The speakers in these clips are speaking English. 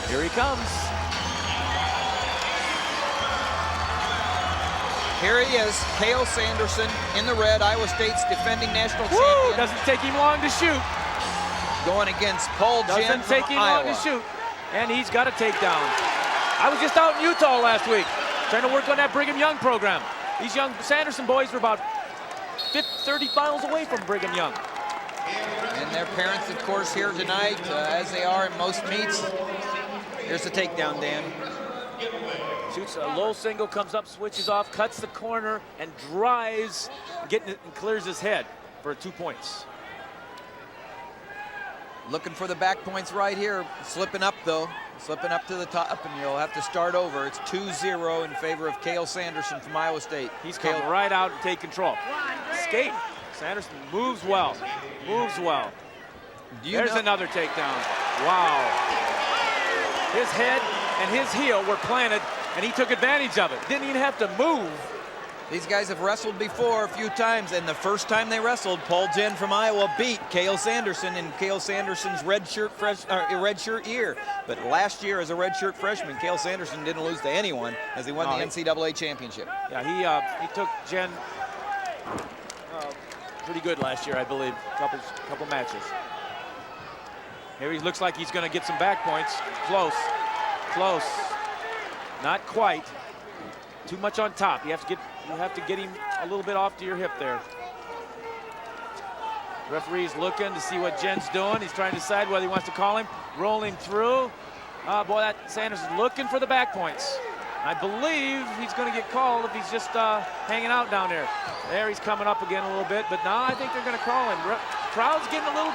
Here he comes. Here he is, Cael Sanderson in the red, Iowa State's defending national champion. Doesn't take him long to shoot. Going against Paul Jenn Doesn't take him long to shoot. And he's got a takedown. I was just out in Utah last week trying to work on that Brigham Young program. These young Sanderson boys were about 30 miles away from Brigham Young. And their parents, of course, here tonight, as they are in most meets. Here's the takedown, Dan. Shoots a low single, comes up, switches off, cuts the corner, and drives, getting it and clears his head for 2 points. Looking for the back points right here. Slipping up, though. Slipping up to the top, and you'll have to start over. It's 2-0 in favor of Cael Sanderson from Iowa State. He's come right out and take control. Skate. Sanderson moves well. Moves well. There's another takedown. Wow. His head and his heel were planted, and he took advantage of it. Didn't even have to move. These guys have wrestled before a few times, and the first time they wrestled, Paul Jenn from Iowa beat Cael Sanderson in Cael Sanderson's redshirt year. But last year, as a redshirt freshman, Cael Sanderson didn't lose to anyone as he won the NCAA championship. Yeah, he took Jenn pretty good last year, I believe. Couple matches. Here he looks like he's going to get some back points. Close, close, not quite. Too much on top. You have to get him a little bit off to your hip there. Referee's looking to see what Jenn's doing. He's trying to decide whether he wants to call him. Rolling through. Boy, that Sanders is looking for the back points. I believe he's going to get called if he's just hanging out down there. There, he's coming up again a little bit, but now I think they're going to call him. Crowd's getting a little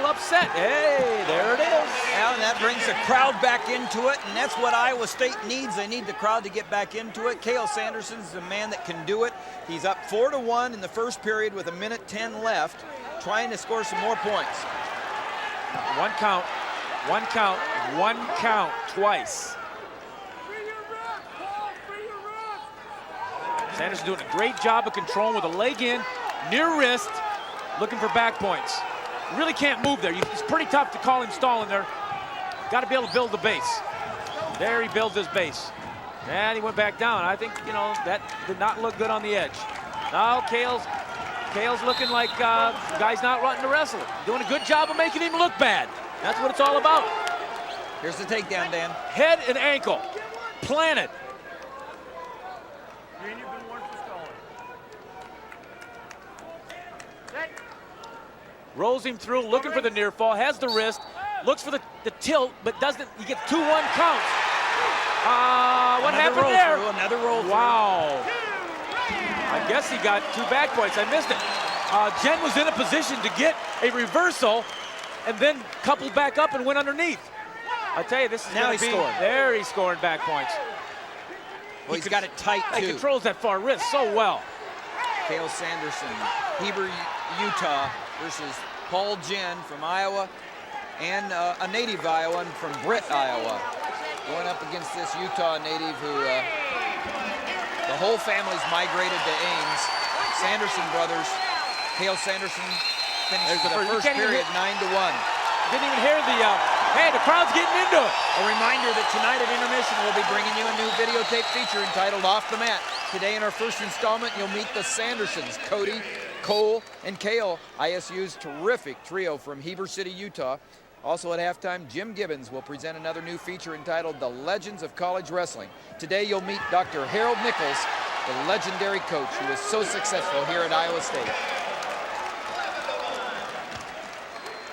upset. Hey, there it is. Yeah, and that brings the crowd back into it, and that's what Iowa State needs. They need the crowd to get back into it. Cael Sanderson's the man that can do it. He's up 4-1 in the first period with 1:10 left, trying to score some more points. One count, one count, one count, twice. Sanderson doing a great job of controlling with a leg in, near wrist, looking for back points. Really can't move there. It's pretty tough to call him stalling there. Got to be able to build the base. There he builds his base. And he went back down. I think, that did not look good on the edge. Now Cael's looking like guy's not wanting to wrestle. Doing a good job of making him look bad. That's what it's all about. Here's the takedown, Dan. Head and ankle. Planted. Rolls him through, looking for the near fall, has the wrist, looks for the tilt, but doesn't. He gets 2-1 counts. What happened there? Another roll through. Wow. I guess he got 2 back points. I missed it. Jenn was in a position to get a reversal and then coupled back up and went underneath. I tell you, this is now scoring. There he's scoring back points. Well, he's got it tight, too. He controls that far wrist so well. Cael Sanderson, Heber, Utah versus Paul Jenn from Iowa and a native Iowan from Britt, Iowa. Going up against this Utah native who the whole family's migrated to Ames. Sanderson brothers. Cael Sanderson finishes the first period 9-1. Didn't even hear the, hey, the crowd's getting into it. A reminder that tonight at intermission we'll be bringing you a new videotape feature entitled Off the Mat. Today in our first installment, you'll meet the Sandersons, Cody, Cole, and Cael, ISU's terrific trio from Heber City, Utah. Also at halftime, Jim Gibbons will present another new feature entitled The Legends of College Wrestling. Today you'll meet Dr. Harold Nichols, the legendary coach who was so successful here at Iowa State.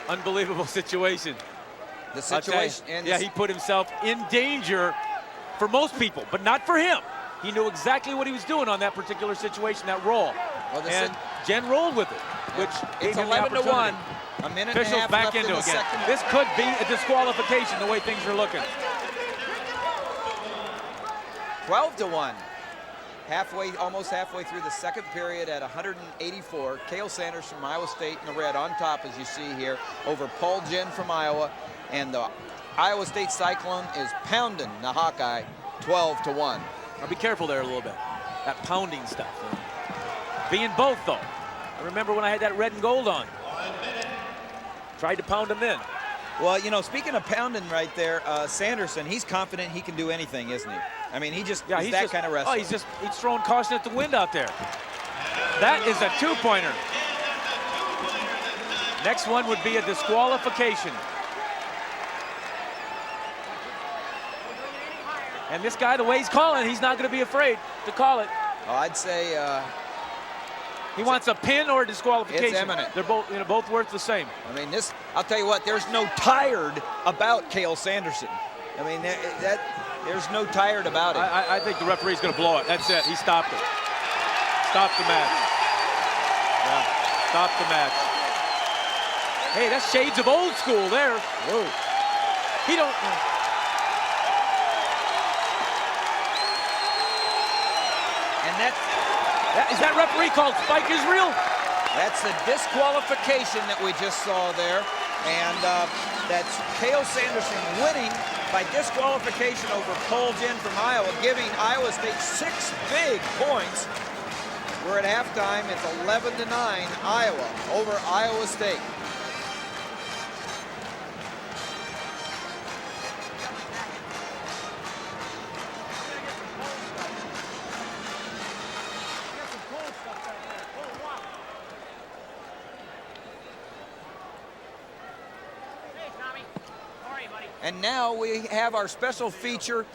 Unbelievable situation. The situation. And yeah, he put himself in danger for most people, but not for him. He knew exactly what he was doing on that particular situation, that roll. Well, and Jenn rolled with it, which it's 11-1. A minute and a half back left into in the again. second. This could be a disqualification the way things are looking. 12-1. Almost halfway through the second period at 184. Cael Sanderson from Iowa State in the red on top, as you see here, over Paul Jenn from Iowa. And the Iowa State Cyclone is pounding the Hawkeye 12-1. Now be careful there a little bit. That pounding stuff. Being both, though. I remember when I had that red and gold on. Tried to pound him in. Well, you know, speaking of pounding right there, Sanderson, he's confident he can do anything, isn't he? I mean, he just is that kind of wrestler. Oh, he's throwing caution at the wind out there. That is a two-pointer. Next one would be a disqualification. And this guy, the way he's calling, he's not going to be afraid to call it. Oh, I'd say he wants a pin or a disqualification. It's imminent. They're both, both worth the same. I mean, this, I'll tell you what, there's no tired about Cael Sanderson. I mean, there's no tired about it. I think the referee's going to blow it. That's it. He stopped it. Stopped the match. Yeah, stopped the match. Hey, that's shades of old school there. Whoa. He don't... Is that referee called Spike Israel? That's the disqualification that we just saw there. And that's Cael Sanderson winning by disqualification over Jenn from Iowa, giving Iowa State 6 big points. We're at halftime. It's 11-9 Iowa over Iowa State. And now we have our special feature